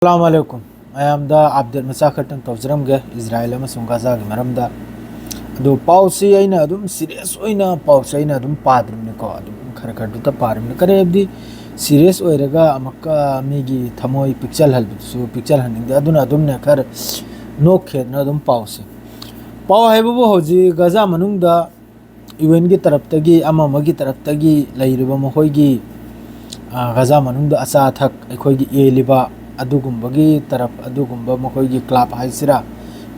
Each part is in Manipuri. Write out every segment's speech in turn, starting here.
अस्सलामुअलैकुम मैं अपडेट मचा खटन तौजरमगे इजराइल गाजा की मरमदा पाउसी सीरियस पाउसी पाद्रमको खर खर पारमने करेबदी सीरियस मीगी थमोई पिक्चल हल्बसु पिक्चल हनिंगदे खर नोक खेदना पाउसे पाउ हैबबु होजी गाजा मनुंगदा यूएन की तरफ की तरफ मखोगी गाजा मनुंगदा अचा अथक अखोगी एलिबा अदुगुम्बगी तरफ अदुगुम्ब मखोगी क्लब हाइसिरा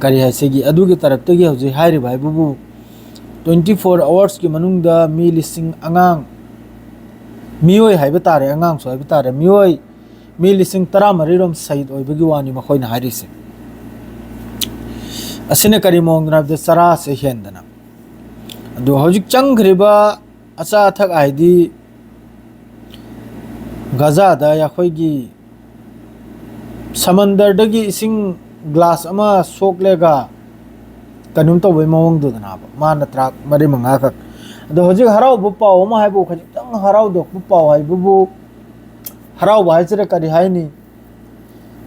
करी हाइसेगी अदुगी तरफ तगी हौजे हाइरि भाइबुबु 24 आवर्स की मनुंगदा मी लिसिंग अंगांग मियोय हाइबे तारे अंगांग सो हाइबे तारे मियोय मी लिसिंग 13 रोम शहीद ओइबगी वानी मखोइना हाइरिसे असिने करी मोंगना दे सरा से हेंदना अदु हौजिक चंगरिबा अचा अथक आइदी गाजा दा याखोइगी समंदर दगी इसिंग ग्लास अमा सोकलेगा कनुम तो वे मवंग दुदना मान ट्राक मरी मंगा खक अदो हजिक हराव बुपाव अमा हाइबु खजितंग हराव दो बुपाव हाइबुबु हराव बाइचरे करी हाइनी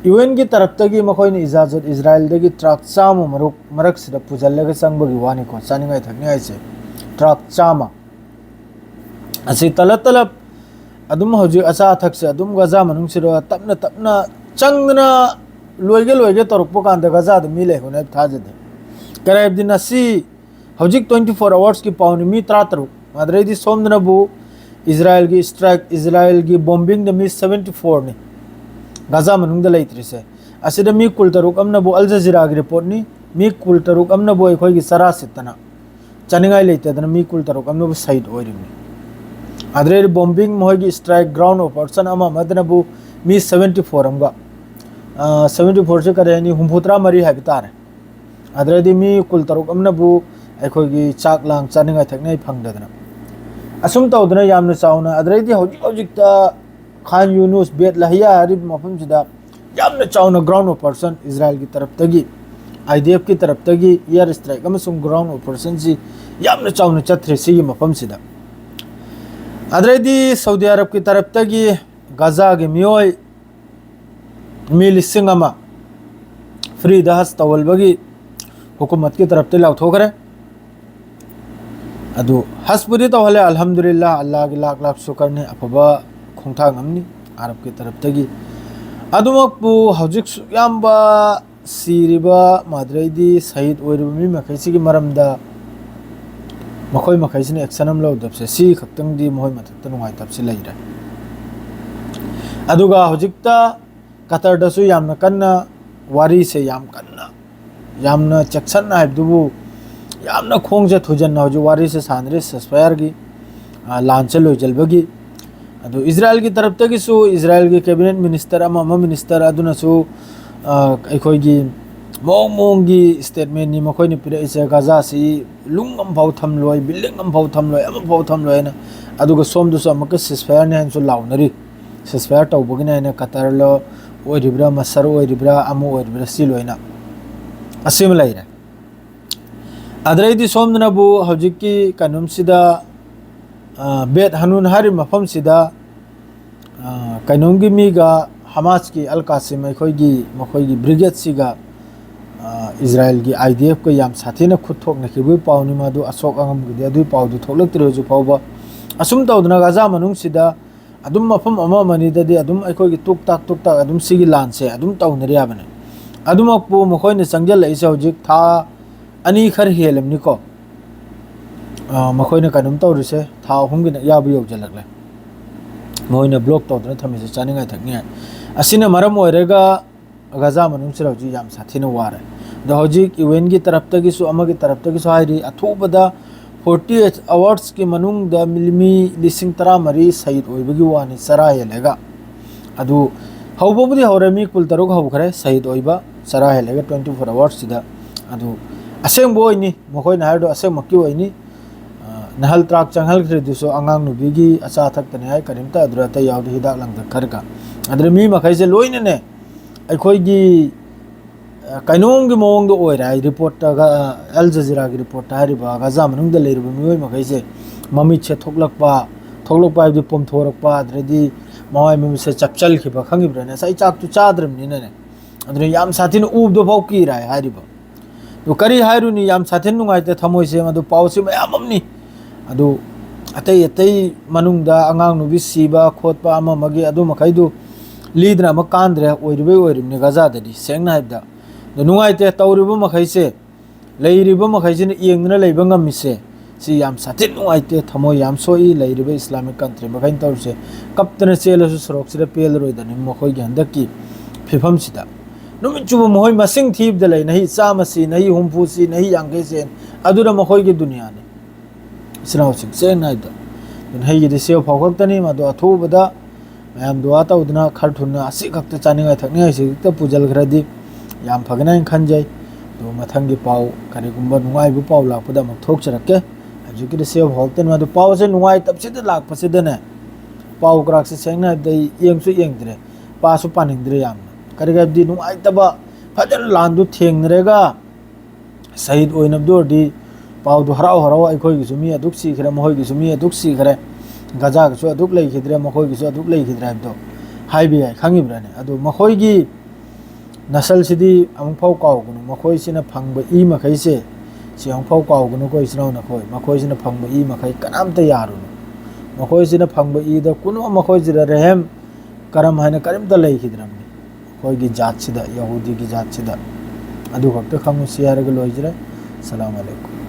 यूएन की तरफ तगी मखोइनी इजाजत इजराइल दगी ट्रक चाम मरक सिदा पुजल्लेगा संगबगी वानी को चानिंगाय थकनी आइसे ट्रक चामा असि तलब तलब अदुम हजिक अचा अथक से अदुम गाजा मनुंग सिरो तपना तपना चंगना लोगे तौरप कांद गाजा मी लेने थाजदे करेबदी नसी हजिक 24 आवर्स की पाउनी मी 13 अदरेदी सोमदनबु इजराइल की स्ट्राइक इजराइल की बॉम्बिंग मी 74 ने गाजा मनुंग लेत्रिसे असिदा मी कुल तरुक अमनबु अल जजीरा की रिपोर्ट नि मी कुल तरुक अमनबु अखोगी सरा सितना चनिंगाय लेतेदना मी कुल तरुक अमनबु शहीद ओइरिमि अदरेदी बॉम्बिंग मोगी स्ट्राइक ग्राउंड ऑपरेशन अमा मदनबु मी 74 अमगा 74 से करेनी हुंफुत्रा मरी है तारे अदरदी मी कुल तरुक अमनबु अखोगी चाक लांग चानिंगाय थकनाय फंगदना असुम तौदना यामना चावना अदरदी हौजिक खान यूनुस बेत लहिया हरिब मफम सिदा यामना चावना ग्राउंड ऑपरेशन इजराइल की तरफ तगी आईडीएफ की तरफ तगी एयर स्ट्राइक अमसुम ग्राउंड ऑपरेशन जी यामना चावना चथ्रे सी मफम सिदा अदरदी सऊदी अरब की तरफ तगी गाजा के मियोय मी लिसिंग अमा फ्री दहस तवलबगी हुकूमत की तरफ लाउथोखरे अदु हसपुरी तवहले अल्हम्दुलिल्लाह अल्लाह की लाख लाख शुक्र ने अफबा खोंथांग अमनी अरब की तरफ तगी अदुमकपु हौजिक याम्बा सीरिबा माद्रेदी शहीद ओइरिबा मी मखैसी की मरमदा मखोय मखैसिने एक्शन अम लौदबसे सी खक्तंगदी मोय मथक्ता नुंगाय तबसे लैरे अदुगा हौजिकता कतर दसु यामना कन्ना वारी से यामना चेक्सन हाइबदुबु यामना खोंगजे थुजन हौजि वारी से सानरे सस्पायर की लांचे लोजलबगी अदु इजराइल की तरफ तगिसु इजराइल की कैबिनेट मिनिस्टर अमा मिनिस्टर अदुनसु अखोगी मोंगी स्टेटमेंट नि मखोइनि पिरेसे गाजा सी लुंगम फाउ थमलोय बिल्डिंग अम फाउ थमलोय अम फाउ थमलोय ना अदुगा सोमदुसु अमक सिस्फायर ने हंसु लाउनरी सिस्फायर तौबगिना कतर लो ओइरिब्रा मसर ओइरिब्रा अमु ओइरिब्रा सिलोइना असिम लैरे अदरैदी सोमदनबु हौजिकी कनुमसिदा बेत हनुन हारि मफम सिदा कनुमगी मीगा हमास की अल कासिम मखोगी ब्रिगेड सिगा इजराइल की आईडीएफ को याम साथीना खुथोकना खिबु पाउनि मादु अशोक अंगमगिदि अदु पाउदु थोलक्तिरोजु पाउबा असुम तौदना गाजा मनुंग सिदा अदुम मफम अमा मनिददि अदुम अखोगी तुक ताक अदुम सिगी लानसे अदुम तौनरियाबने अदुमकपु मखोइने संजल लैसे हौजिक था अनि खर हेलमनिको मखोइने कनुम तौरिसे था हुंगिना याबु यौजलकले मोइने ब्लॉक तौदना थमिसे चानिंगाय थकनिया असिना मरम ओइरेगा गाजा मनुंग सिरा हौजि याम साथीना वारे द हौजिक यूएन की तरफ तगिसु अमा की तरफ तगिसु हाइरि अथुबदा 48 आवर्स की मनुंग द मिलिमी लिसिंग 13 शहीद ओइबगी वानी सरा हेलेगा अदु हौबबुदि हौरमी कुल तरुक हौखरे शहीद ओइबा सरा हेलेगा 24 आवर्स सिदा अदु असेंबो ओइनी मखोइ नायदो असें मक्की ओइनी नहल ट्राक चंगल खरेदुसो अंगांग नुबिगी अचा थक्तने हाय करिमता अदुरता यावदि हिदाक लंग खरका अदर मी मखैसे लोइनने अखोइगी कइनोंग की मोंग दो ओइरा रिपोर्ट अल जजीरा की रिपोर्ट हारिबा गाजा मनुंग लेरिबा मियोय मखैसे ममी छे थोकलकपा पोमथोरकपा अदरदी मवाई मुसे चपचल खिबा खंगिब्रने साई चाक तु चाद्रमनिने अदुने याम साथिन उबदो फाउ किराय हारिबो दो करी हारुनी याम साथिन नुंगाइते थमोइसे मदु पाउसे मयाममनी अदु अतै अतै मनुंगदा अंगांग नुबि सिबा खोतपा अमा मगे अदु मखैदु लीदना म कांद्रे ओइरिबे ओइरिबने गजाददि सेंगना हाइबदा दो नुंगाइते तौरिबो मखैसे लेरिबो मखैसिन येंगना लेबा ngamiसे सी याम साथिन नुंगाइते थमो याम सोई लेरिबे इस्लामिक कंट्री मखैन तौरसे कप्तन चेलसु सरoksida पेलरोइदनि मखोइ गहंदकी फिफम सिदा नुमिचुबो मोहय मसिंग थीबदा ले नहीं चामसी नहीं हुमफुसी नहीं यांगेसे अदुरा मखोइ के दुनिया ने इसनाउसिक सेंगनाइदा हेगी दे सेव फावखतनी मदो अथुबदा मैम दुआ तौदना खरथुना असि खक्त चानिंगाय थकनिगाय सिकता पुजल खरदि याम फगना खनजै दो मथंगी पाव करिगुंबा नुंगाइबु पाव लापदा मक थोकचरके हजुकी दे सेव फावतन मदो पाव से नुंगाइ तबसिदा लाकपसिदने पाव क्राक से सेंगनाइदा येंगसु येंगद्रे पासु पानिंगद्रे याम करिगबदि नुंगाइ तबा फजन लांदु थेंगनरेगा शहीद ओइनबदोरदि पाउदु हराव हराव अखोई गिसु मी अदुक सिखरे महोई गिसु मी अदुक सिखरे गजा गिसु अदुक लेखिद्रे मखोई गिसु अदुक लेखिद्रे हबदो हाइबि हाइ खंगिब्राने अदु मखोई गी नसल सिदी अमफाव कावगुनु मखोई सिना फंगब ई मखैसे सि अमफाव कावगुनु कोइ सिनाउ नखोई मखोई सिना फंगब ई मखै कनामत यारुनु मखोई सिना फंगब ई द कुनु मखोई जिरा रहम करम हाइना करिमत लेखिद्रमनि मखोई गी जात सिदा यहूदी गी जात सिदा अदु खक्त खंगु सियारग लोइजरे सलाम अलैकुम।